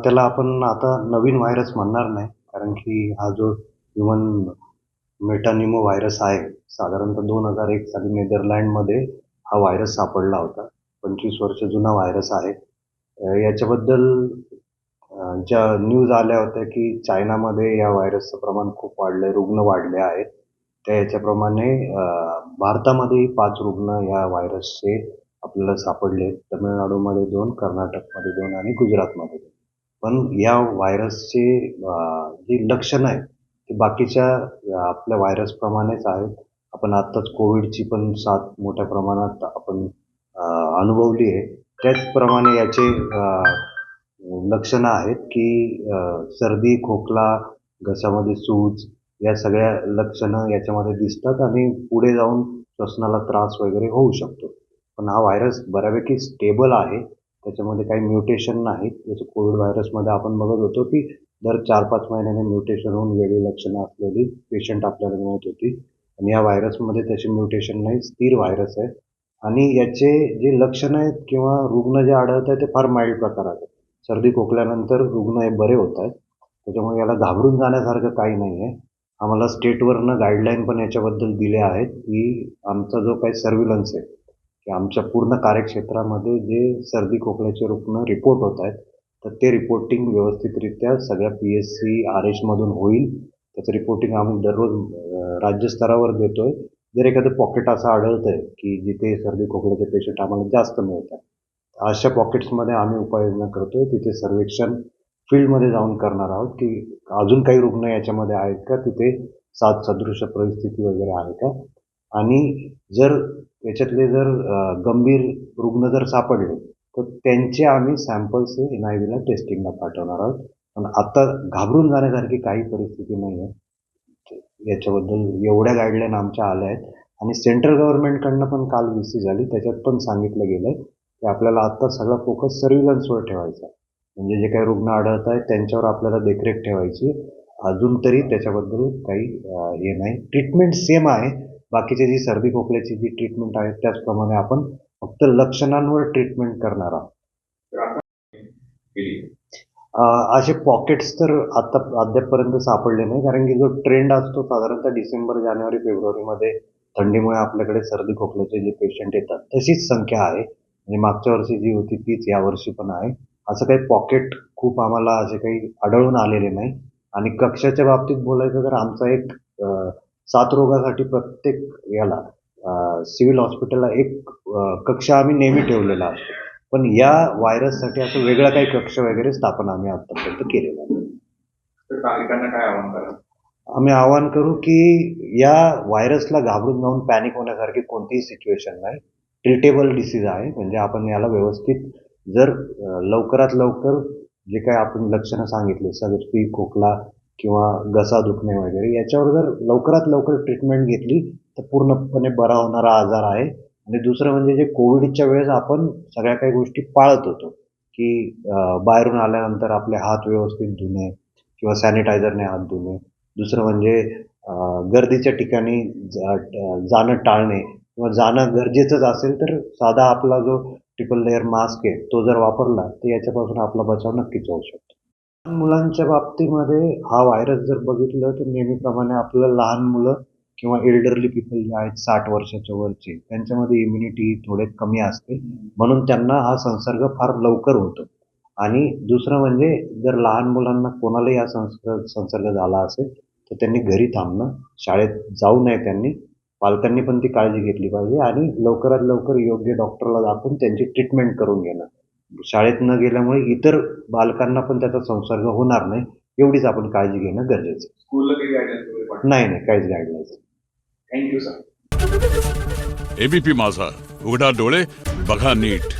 त्याला आपण आता नवीन व्हायरस म्हणणार नाही. कारण की हा जो ह्यूमन मेटानिमो व्हायरस आहे, साधारणतः 2001 साली नेदरलँडमध्ये हा व्हायरस सापडला होता. 25 वर्ष जुना व्हायरस आहे. याच्याबद्दल ज्या न्यूज आल्या होत्या, की चायनामध्ये या व्हायरसचं प्रमाण खूप वाढलंय, रुग्ण वाढले आहेत. त्या याच्याप्रमाणे भारतामध्येही 5 रुग्ण या व्हायरसचे आपल्याला सापडले. तमिळनाडूमध्ये 2, कर्नाटकमध्ये 2 आणि गुजरातमध्ये 2. पण या व्हायरसचे जी लक्षणं आहेत, ती बाकीच्या आपल्या व्हायरसप्रमाणेच आहेत. आपण आत्ताच कोविडची पण साथ मोठ्या प्रमाणात आपण अनुभवली आहे. त्याचप्रमाणे याचे लक्षणं आहेत, की सर्दी, खोकला, घशामध्ये सूज या सगळ्या लक्षणं याच्यामध्ये दिसतात आणि पुढे जाऊन श्वसनाला त्रास वगैरे होऊ शकतो. पण हा व्हायरस बऱ्यापैकी स्टेबल आहे. त्याच्यामध्ये काही म्युटेशन नाहीत. जसं कोविड व्हायरसमध्ये आपण बघत होतो, की दर 4-5 महिन्याने म्युटेशन होऊन वेगळी लक्षणं असलेली पेशंट आपल्याला मिळत होती. आणि या व्हायरसमध्ये तशी म्युटेशन नाही, स्थिर व्हायरस आहे. आणि याचे जे लक्षणं आहेत किंवा रुग्ण जे आढळत आहेत ते फार माईल्ड प्रकारात आहेत. सर्दी खोकल्यानंतर रुग्ण हे बरे होत आहेत. त्याच्यामुळे याला घाबरून जाण्यासारखं काही नाही आहे. आम्हाला स्टेटवरनं गाईडलाईन पण याच्याबद्दल दिल्या आहेत, की आमचा जो काही सर्व्हिलन्स आहे, की आमच्या पूर्ण कार्यक्षेत्रामध्ये जे सर्दी खोकल्याचे रुग्ण रिपोर्ट होत आहेत, तर ते रिपोर्टिंग व्यवस्थितरित्या सगळ्या PSC, RH-मधून होईल. त्याचं रिपोर्टिंग आम्ही दररोज राज्यस्तरावर देतोय. जर एखादं पॉकेट असं आढळतंय, की जिथे सर्दी खोकल्याचे पेशंट आम्हाला जास्त मिळतात, अशा पॉकेट्समध्ये आम्ही उपाययोजना करतोय. तिथे सर्वेक्षण फील्डमध्ये जाऊन करणार आहोत, की अजून काही रुग्ण याच्यामध्ये आहेत का? तिथे साथ सदृश परिस्थिती वगैरे आहे का? आणि जर त्याच्यातले गंभीर रुग्ण जर सापडले, तर त्यांचे आम्ही सॅम्पल्स हे NIVला टेस्टिंगला पाठवणार आहोत. पण आता घाबरून जाण्यासारखी काही परिस्थिती नाही आहे. याच्याबद्दल एवढ्या गाईडलाईन आमच्या आल्या आहेत आणि सेंट्रल गव्हर्नमेंटकडनं पण काल VC झाली. त्याच्यात पण सांगितलं गेलंय, की आपल्याला आत्ता सगळा फोकस सर्व्हिलन्सवर ठेवायचा आहे. म्हणजे जे काही रुग्ण आढळत आहेत त्यांच्यावर आपल्याला देखरेख ठेवायची. अजून तरी त्याच्याबद्दल काही हे नाही. ट्रीटमेंट सेम आहे. बाकीची जी सर्दी खोकल्याची जी ट्रीटमेंट आहे त्याचप्रमाणे आपण फक्त लक्षणांवर ट्रीटमेंट करणार आहोत. असे पॉकेट्स तर आता अद्यापपर्यंत सापडले नाही. कारण की जो ट्रेंड असतो साधारणतः डिसेंबर, जानेवारी, फेब्रुवारीमध्ये थंडीमुळे आपल्याकडे सर्दी खोकल्याचे जे पेशंट येतात तशीच संख्या आहे. म्हणजे मागच्या वर्षी जी होती तीच यावर्षी पण आहे. असं काही पॉकेट खूप आम्हाला असे काही आढळून आलेले नाही. आणि कक्षाच्या बाबतीत बोलायचं तर आमचा एक साथरोगासाठी प्रत्येक याला सिव्हिल हॉस्पिटलला एक कक्ष आम्ही नेहमी ठेवलेला असतो. पण या व्हायरससाठी असं वेगळा काही कक्ष वगैरे स्थापन आम्ही आतापर्यंत केलेला नाही. तर नागरिकांना काय आवाहन करा? आम्ही आवाहन करू, की या व्हायरसला घाबरून जाऊन पॅनिक होण्यासारखी कोणतीही सिच्युएशन नाही. ट्रीटेबल डिसीज आहे. म्हणजे आपण याला व्यवस्थित जर लवकरात लवकर जे काही आपण लक्षणं सांगितले, सर्दी, खोकला किंवा घसा दुखणे वगैरे याच्यावर जर लवकरात लवकर ट्रीटमेंट घेतली तर पूर्णपणे बरा होणारा आजार आहे. आणि दुसरं म्हणजे जे कोविडच्या वेळेस आपण सगळ्या काही गोष्टी पाळत होतो, की बाहेरून आल्यानंतर आपले हात व्यवस्थित धुणे किंवा सॅनिटायझरने हात धुणे. दुसरं म्हणजे गर्दीच्या ठिकाणी जाणं टाळणे किंवा जाणं गरजेचंच असेल तर साधा आपला जो ट्रिपल लेयर मास्क आहे तो जर वापरला तर याच्यापासून आपला बचाव नक्कीच होऊ शकतो. लहान मुलांच्या बाबतीमध्ये हा व्हायरस जर बघितलं तर नेहमीप्रमाणे आपलं लहान मुलं किंवा एल्डरली पीपल जे आहेत 60 वर्षाच्या वरचे त्यांच्यामध्ये इम्युनिटी थोडे कमी असते. म्हणून त्यांना हा संसर्ग फार लवकर होतो. आणि दुसरं म्हणजे जर लहान मुलांना कोणालाही हा संसर्ग झाला असेल तर त्यांनी घरी थांबणं, शाळेत जाऊ नये त्यांनी. पालकांनी पण ती काळजी घेतली पाहिजे आणि लवकरात लवकर योग्य डॉक्टरला दाखवून त्यांची ट्रीटमेंट करून घेणं. शाळेत न गेल्यामुळे इतर बालकांना पण त्याचा संसर्ग होणार नाही एवढीच आपण काळजी घेणं गरजेचं आहे. स्कूलला काही गाईडलाईन्स वगैरे पाठवा? नाही, काहीच गाईडलाईन्स. Thank you sir. ABP माझा, उघडा डोळे बघा नीट.